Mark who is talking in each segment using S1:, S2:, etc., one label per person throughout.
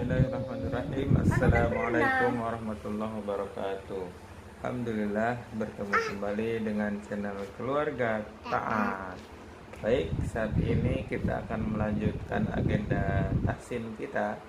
S1: Bismillahirrahmanirrahim. Assalamualaikum warahmatullahi wabarakatuh. Alhamdulillah bertemu kembali dengan channel Keluarga Taat. Baik, saat ini kita akan melanjutkan agenda tahsin kita.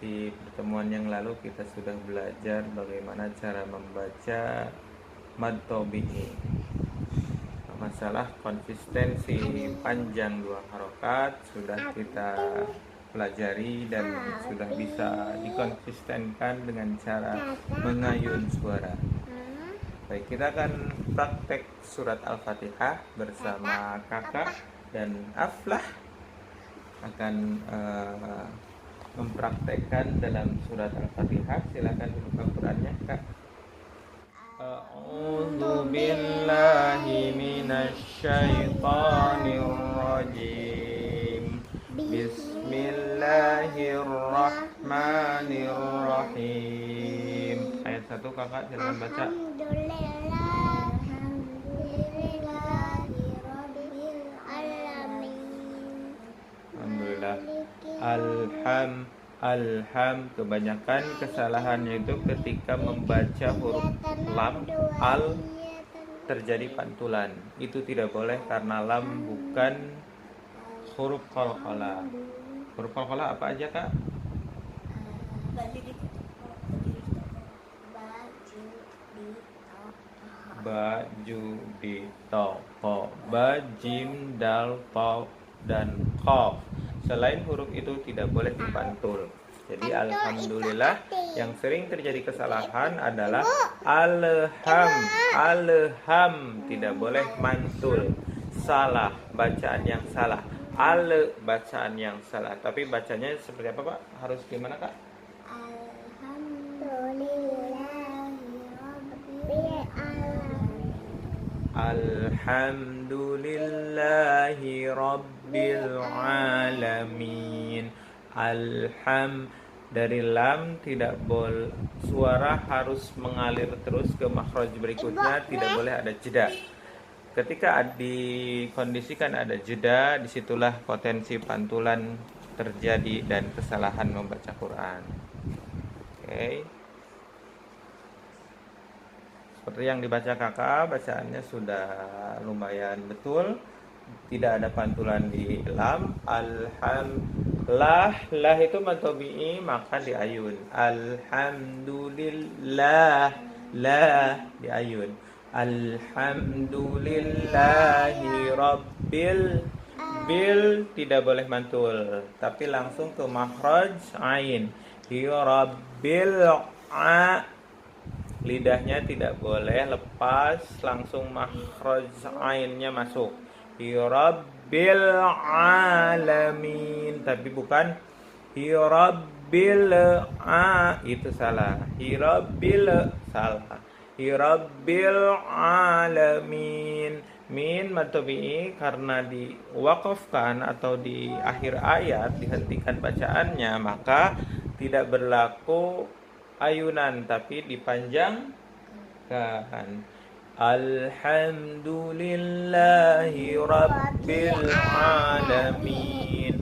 S1: Di pertemuan yang lalu kita sudah belajar bagaimana cara membaca mad tabi'i. Masalah konsistensi panjang dua harokat sudah kita pelajari dan sudah bisa dikonsistenkan dengan cara mengayun suara. Baik, kita akan praktek surat Al-Fatihah bersama kakak dan Aflah akan mempraktekkan dalam surat Al-Fatihah. Silakan dibuka Qurannya, Kak. A'udzu billahi minasy syaithanir rajim. Bismillahirrahmanirrahim. Ayat 1 kakak silakan baca. Alhamdulillah. Alham, kebanyakan kesalahannya itu ketika membaca huruf lam, al terjadi pantulan. Itu tidak boleh karena lam bukan huruf qalqalah. Huruf qalqalah apa aja, Kak? Ba, ju, di, to, ko. Ba, jim, dal, to, dan qaf. Selain huruf itu tidak boleh dipantul. Jadi alhamdulillah yang sering terjadi kesalahan adalah alham tidak boleh mantul. Salah, bacaan yang salah. Bacaan yang salah. Tapi bacanya seperti apa, Pak? Harus gimana, Kak? Alhamdulillahi rabbil alamin. Dari lam tidak boleh, suara harus mengalir terus ke makhraj berikutnya, tidak boleh ada jeda. Ketika dikondisikan ada jeda, disitulah potensi pantulan terjadi dan kesalahan membaca Quran. Oke. Seperti yang dibaca kakak, bacaannya sudah lumayan betul. Tidak ada pantulan di lam. Lah itu mad tabi'i, maka diayun. Alhamdulillah, lah diayun. Alhamdulillahi rabbil, bil tidak boleh mantul, tapi langsung ke makhraj ain. Rabbil a, lidahnya tidak boleh lepas, langsung makhraj ainnya masuk. Rabbil alamin, tapi bukan Rabbil a, itu salah. Rabbil salah. Rabbil alamin. Min mad tabi'i karena diwaqafkan atau di akhir ayat dihentikan bacaannya, maka tidak berlaku ayunan tapi dipanjangkan. Alhamdulillahi rabbil alamin.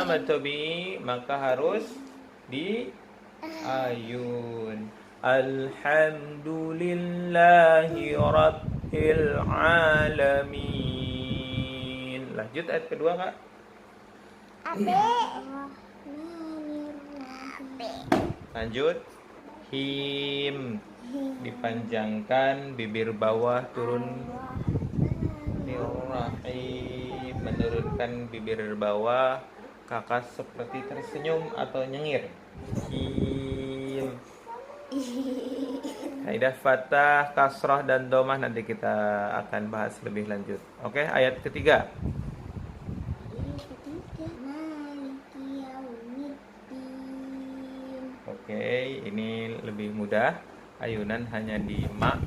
S1: Mad tabi'i maka harus diayun. Alhamdulillahi rabbil alamin. Lanjut ayat kedua, Kak. Lanjut. Him, dipanjangkan, bibir bawah turun. Rahim, menurunkan bibir bawah. Kakak seperti tersenyum atau nyengir. Him. Kaidah fathah, kasrah, dan domah nanti kita akan bahas lebih lanjut. Oke, ayat ketiga. Oke, ini lebih mudah. Ayunan hanya di ma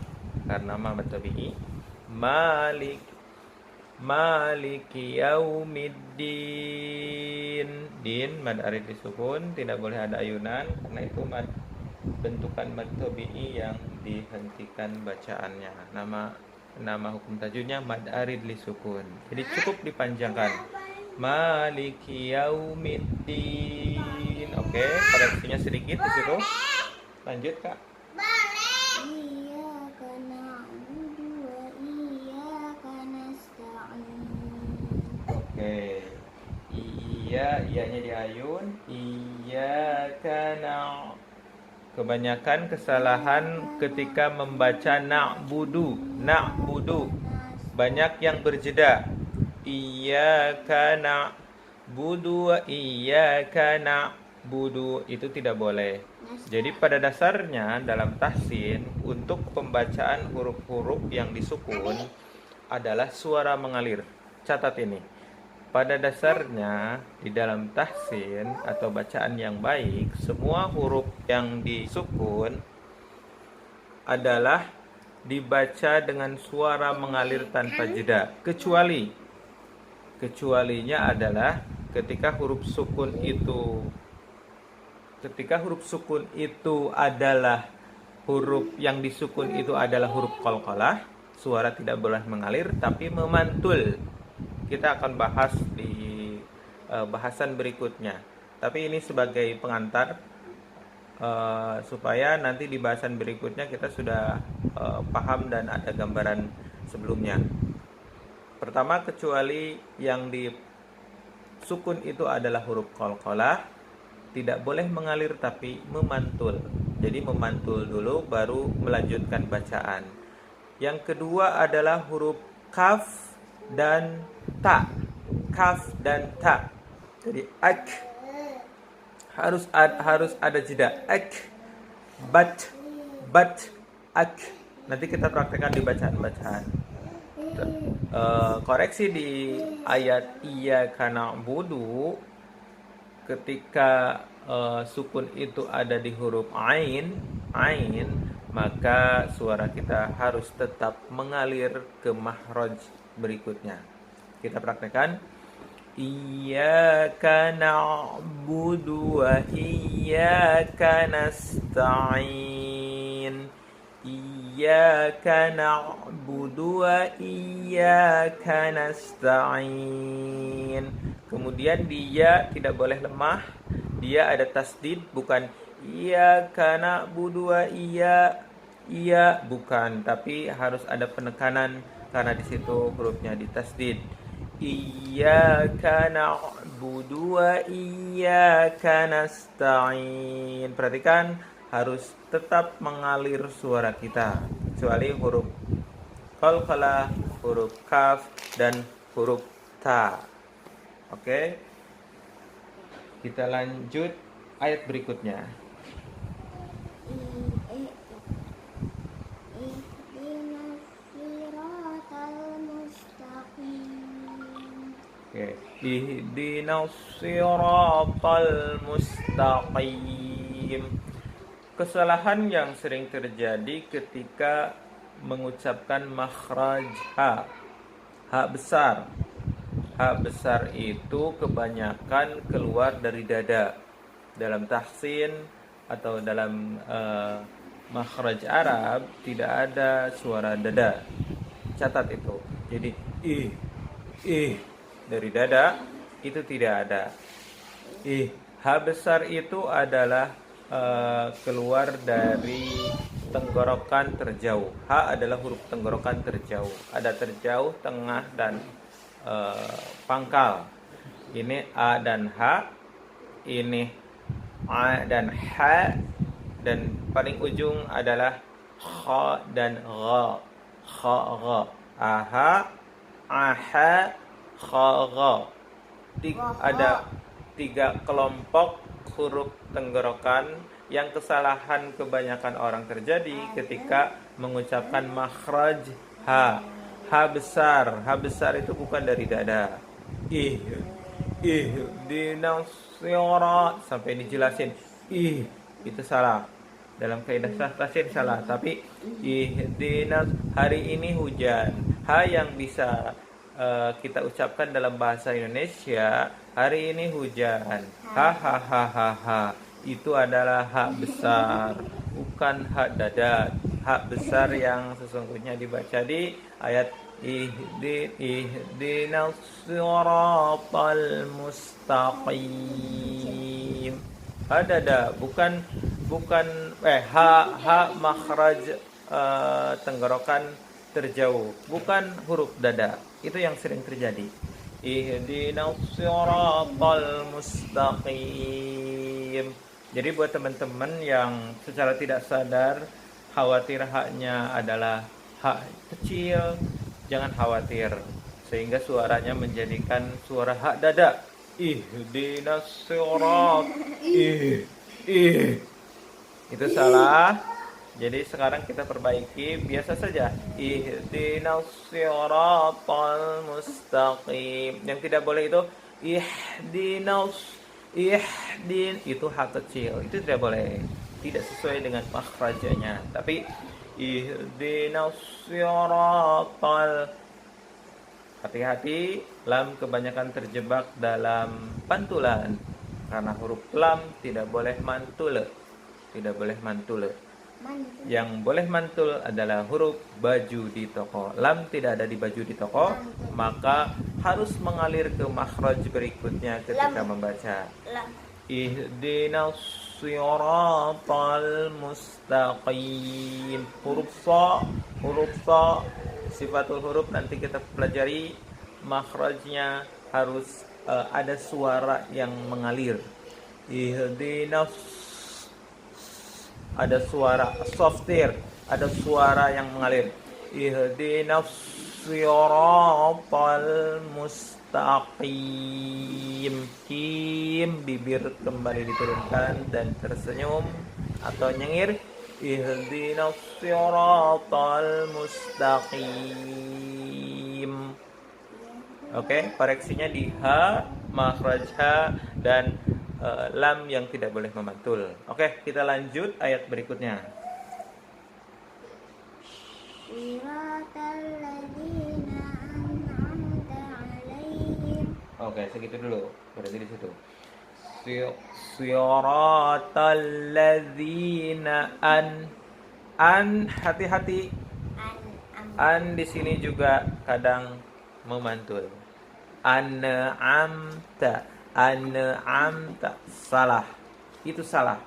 S1: karena ma mad tabi'i. Maliki yaumiddin. Din mad arid disukun, tidak boleh ada ayunan karena itu bentukan mad tabi'i yang dihentikan bacaannya. Nama hukum tajwidnya mad arid lisukun. Jadi cukup dipanjangkan. Maliki yaumiddin. Oke. Oke, koreksinya sedikit di situ. Lanjut, Kak.
S2: Iyyaka na'budu wa iyyaka nasta'in.
S1: Oke. Iyanya diayun. Iyyaka Kebanyakan kesalahan ketika membaca na'budu. Banyak yang berjeda. Iyyaka na'budu wa iyyaka na'budu, itu tidak boleh. Jadi pada dasarnya dalam tahsin, untuk pembacaan huruf-huruf yang disukun adalah suara mengalir. Catat ini. Pada dasarnya di dalam tahsin atau bacaan yang baik, semua huruf yang disukun adalah dibaca dengan suara mengalir tanpa jeda, kecualinya adalah ketika huruf sukun itu adalah huruf yang disukun itu adalah huruf qalqalah, suara tidak boleh mengalir tapi memantul. Kita akan bahas di bahasan berikutnya. Tapi ini sebagai pengantar supaya nanti di bahasan berikutnya kita sudah paham dan ada gambaran sebelumnya. Pertama, kecuali yang disukun itu adalah huruf qalqalah, tidak boleh mengalir tapi memantul. Jadi memantul dulu baru melanjutkan bacaan. Yang kedua adalah huruf kaf dan ta. Jadi ak harus ada jeda. Ak, bat, ak. Nanti kita praktekkan di bacaan-bacaan. Koreksi di ayat iyyaka na'budu, ketika sukun itu ada di huruf ain, maka suara kita harus tetap mengalir ke makhraj berikutnya. Kita praktekkan. Iyyaka na'budu wa iyyaka nasta'in. Iyyaka na'budu wa iyyaka nasta'in. Kemudian dia tidak boleh lemah. Dia ada tasdid, bukan iyyaka na'budu wa iya bukan, tapi harus ada penekanan karena di situ hurufnya ditasdid. Iyyaka na'budu wa iyyaka nasta'in. Perhatikan, harus tetap mengalir suara kita, kecuali huruf qalqalah, huruf kaf dan huruf ta. Oke. Kita lanjut ayat berikutnya. Ihdinas siratal mustaqim. Kesalahan yang sering terjadi ketika mengucapkan makhraj ha besar. Ha besar itu kebanyakan keluar dari dada. Dalam tahsin atau dalam makhraj Arab tidak ada suara dada. Catat itu. Jadi dari dada itu tidak ada. Ha besar itu adalah keluar dari tenggorokan terjauh. Ha adalah huruf tenggorokan terjauh. Ada terjauh, tengah dan pangkal. Ini a dan ha, ini a dan ha, dan paling ujung adalah kha dan gha. Kha. Aha, aha, kha, gha. Ada 3 kelompok huruf tenggorokan yang kesalahan kebanyakan orang terjadi ketika mengucapkan makhraj ha. Ha besar. Ha besar itu bukan dari dada. Ihdinas sirat sampai dijelasin. Itu salah. Dalam kaidah tahsin salah, tapi ihdinas, hari ini hujan. Ha yang bisa kita ucapkan dalam bahasa Indonesia, hari ini hujan. Ha. Itu adalah ha besar, bukan ha dada. Ha besar yang sesungguhnya dibaca di ayat ihdinas siratal mustaqim. Hadada, bukan bukan ha makhraj tenggorokan terjauh, bukan huruf dada. Itu yang sering terjadi. Ihdinas siratal mustaqim. Jadi buat teman-teman yang secara tidak sadar khawatir haknya adalah hak kecil, jangan khawatir. Sehingga suaranya menjadikan suara hak dada. Ihdinas sirat. Itu salah. Jadi sekarang kita perbaiki biasa saja. Ihdinas siratal mustaqim. Yang tidak boleh itu itu hak kecil. Itu tidak boleh. Tidak sesuai dengan makhrajnya. Tapi ihdinas siratal. Hati-hati, lam kebanyakan terjebak dalam pantulan. Karena huruf lam tidak boleh mantule. Tidak boleh mantule.
S2: Mantul.
S1: Yang boleh mantul adalah huruf baju di toko. Lam tidak ada di baju di toko, maka harus mengalir ke makhraj berikutnya ketika membaca.
S2: Lam.
S1: Ihdinas siratal mustaqim. Huruf sa, sifatul huruf nanti kita pelajari. Makhrajnya harus ada suara yang mengalir. Ihdinas, ada suara softir, ada suara yang mengalir. Ihdinas siratal mustaqim. Kim, bibir kembali diturunkan dan tersenyum atau nyengir. Ihdinas siratal mustaqim. Oke, koreksinya di ha, makhraj ha, dan lam yang tidak boleh memantul. Oke, kita lanjut ayat berikutnya.
S2: Siratal ladzina an'amta 'alaihim.
S1: Oke, segitu dulu. Berarti di situ. Siratal ladzina hati-hati. An di sini juga kadang memantul. An'amta salah. Itu salah.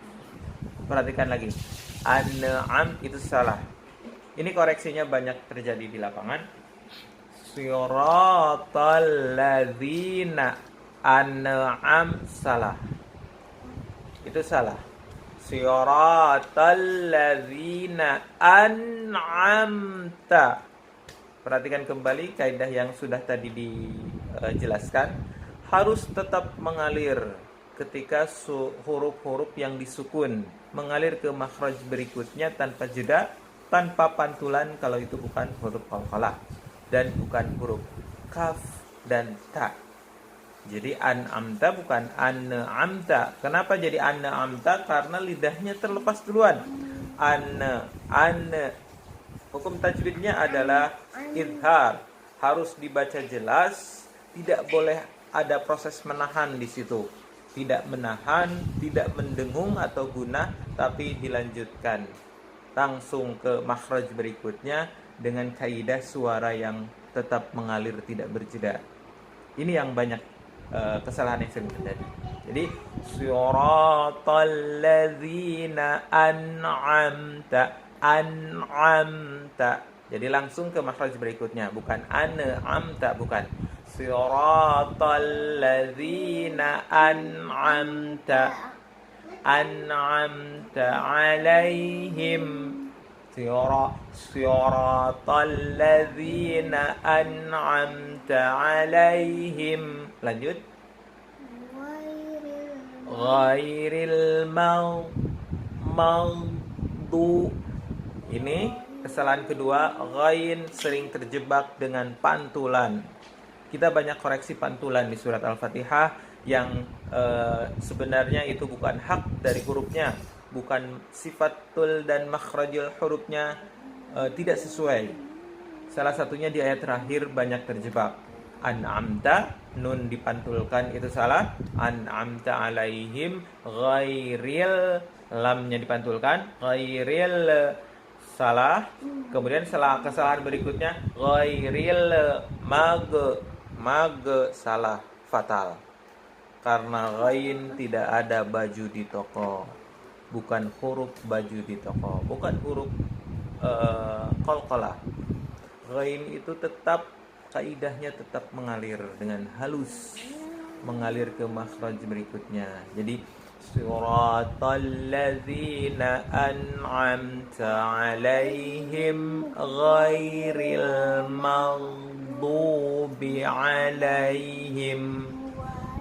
S1: Perhatikan lagi. An'am itu salah. Ini koreksinya banyak terjadi di lapangan. Siratal ladzina an'am salah. Itu salah. Siratal ladzina an'amta. Perhatikan kembali kaidah yang sudah tadi dijelaskan. Harus tetap mengalir ketika huruf-huruf yang disukun mengalir ke makhraj berikutnya tanpa jeda, tanpa pantulan kalau itu bukan huruf qalqalah dan bukan huruf kaf dan ta. Jadi an'amta bukan an'amta. Kenapa jadi an'amta? Karena lidahnya terlepas duluan. Hukum tajwidnya adalah idhar, harus dibaca jelas, tidak boleh ada proses menahan di situ. Tidak menahan, tidak mendengung atau gunah, tapi dilanjutkan langsung ke makhraj berikutnya dengan kaidah suara yang tetap mengalir tidak berjeda. Ini yang banyak kesalahan yang sering terjadi. Jadi siratal ladzina an'amta. Jadi langsung ke makhraj berikutnya, bukan an'amta, bukan. Siratal ladzina an'amta alaihim. Siratal ladzina an'amta alaihim. Lanjut. Ghairil maghdu. Ini kesalahan kedua, ghain sering terjebak dengan pantulan. Kita banyak koreksi pantulan di surat Al-Fatihah yang sebenarnya itu bukan hak dari hurufnya, bukan sifatul dan makhrajul hurufnya tidak sesuai. Salah satunya di ayat terakhir banyak terjebak. An'amta, nun dipantulkan itu salah. An'amta alaihim, ghairil, lamnya dipantulkan, ghairil salah. Kemudian kesalahan berikutnya ghairil mag salah, fatal. karena ghain tidak ada baju di toko. Bukan huruf baju di toko, bukan huruf qalqalah. Ghain itu tetap kaidahnya tetap mengalir dengan halus, mengalir ke makhraj berikutnya. Jadi siratal ladzina an'amta 'alaihim ghairil maghdubi 'alaihim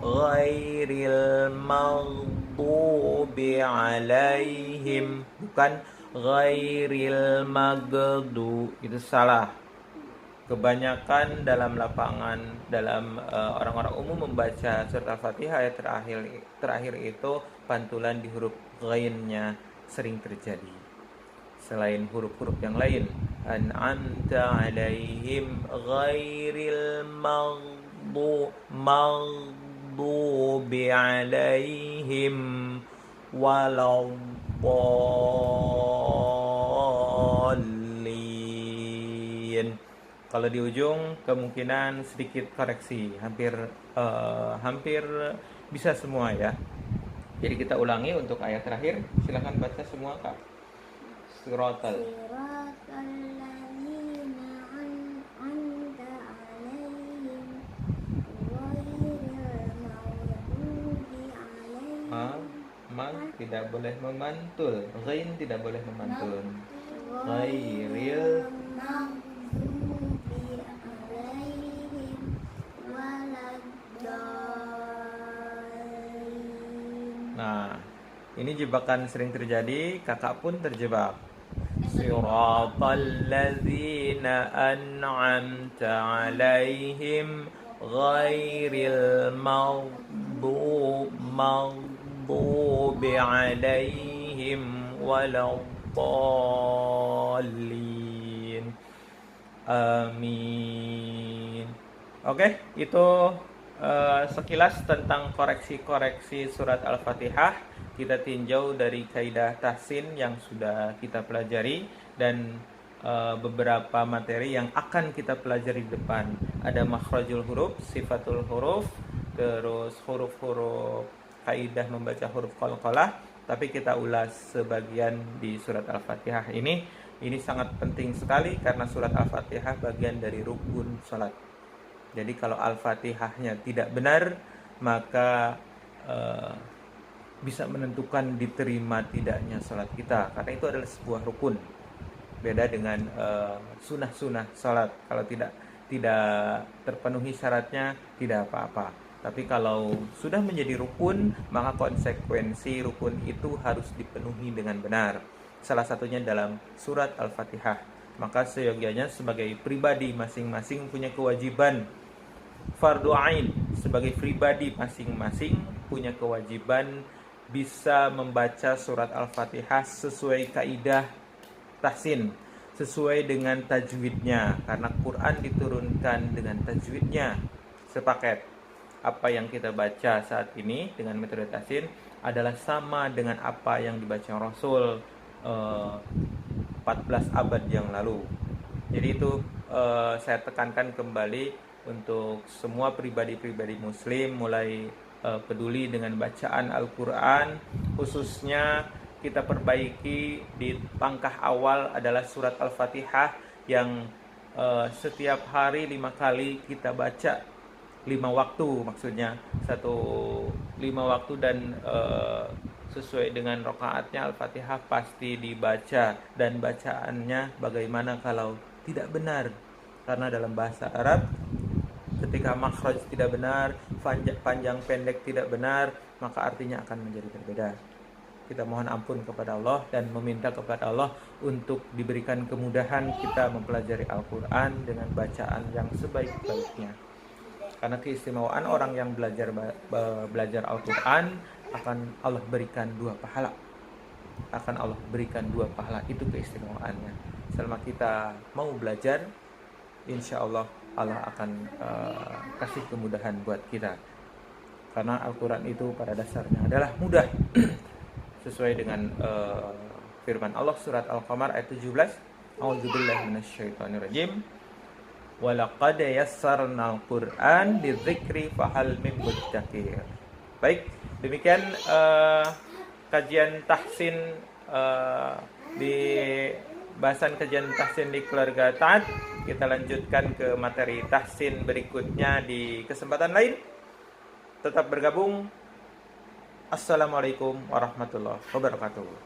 S1: ghairil maghdubi 'alaihim, bukan ghairil maghdu. Itu salah. Kebanyakan dalam lapangan, dalam orang-orang umum membaca surat Al-Fatihah ayat terakhir itu pantulan di huruf ghainnya sering terjadi. Selain huruf-huruf yang lain, an'amta 'alaihim ghairil maghdubi 'alaihim waladdallin. Kalau di ujung kemungkinan sedikit koreksi, hampir bisa semua ya. Jadi kita ulangi untuk ayat terakhir. Silakan baca semua Kak. Siratal.
S2: Siratal ladzina an'amta 'alaihim ghairil maghdubi 'alaihim.
S1: Tidak boleh memantul. Ghain tidak boleh memantul. Ghairil
S2: maghdubi 'alaihim waladdallin.
S1: Nah, ini jebakan sering terjadi, kakak pun terjebak. Siratal ladzina an'amta 'alaihim ghairil maghdubi 'alaihim waladdallin. Amin. Oke, itu sekilas tentang koreksi-koreksi surat Al-Fatihah. Kita tinjau dari kaidah tahsin yang sudah kita pelajari dan beberapa materi yang akan kita pelajari di depan. Ada makhrajul huruf, sifatul huruf, terus huruf-huruf kaidah membaca huruf qalqalah, tapi kita ulas sebagian di surat Al-Fatihah ini. Ini sangat penting sekali karena surat Al-Fatihah bagian dari rukun salat. Jadi kalau Al-Fatihahnya tidak benar, maka bisa menentukan diterima tidaknya salat kita, karena itu adalah sebuah rukun. Beda dengan sunnah-sunnah salat. Kalau tidak terpenuhi syaratnya, tidak apa-apa. Tapi kalau sudah menjadi rukun, maka konsekuensi rukun itu harus dipenuhi dengan benar. Salah satunya dalam surat Al-Fatihah. Maka seyogyanya sebagai pribadi masing-masing punya kewajiban fardu ain. Sebagai pribadi masing-masing punya kewajiban bisa membaca surat Al-Fatihah sesuai kaidah tahsin, sesuai dengan tajwidnya, karena Quran diturunkan dengan tajwidnya sepaket. Apa yang kita baca saat ini dengan metode tahsin adalah sama dengan apa yang dibaca Rasul 14 abad yang lalu. Jadi itu saya tekankan kembali untuk semua pribadi-pribadi muslim mulai peduli dengan bacaan Al-Quran. Khususnya kita perbaiki di langkah awal adalah surat Al-Fatihah yang setiap hari 5 kali kita baca, 5 waktu maksudnya, 5 waktu, dan sesuai dengan rakaatnya Al-Fatihah pasti dibaca. Dan bacaannya bagaimana kalau tidak benar, karena dalam bahasa Arab ketika makhraj tidak benar, panjang pendek tidak benar, maka artinya akan menjadi berbeda. Kita mohon ampun kepada Allah dan meminta kepada Allah untuk diberikan kemudahan kita mempelajari Al-Quran dengan bacaan yang sebaik-baiknya. Karena keistimewaan orang yang belajar Al-Quran akan Allah berikan 2 pahala. Akan Allah berikan 2 pahala, itu keistimewaannya. Selama kita mau belajar, insya Allah Allah akan kasih kemudahan buat kita. Karena Al-Quran itu pada dasarnya adalah mudah. Sesuai dengan firman Allah surat Al-Qamar ayat 17. A'udzubillahi minasyaitonirrajim. Walaqad yassarnal Qur'an lidzikri fahal min muddakir. Baik, demikian kajian tahsin di bahasan kajian tahsin di keluarga taat. Kita lanjutkan ke materi tahsin berikutnya di kesempatan lain. Tetap bergabung. Assalamualaikum warahmatullahi wabarakatuh.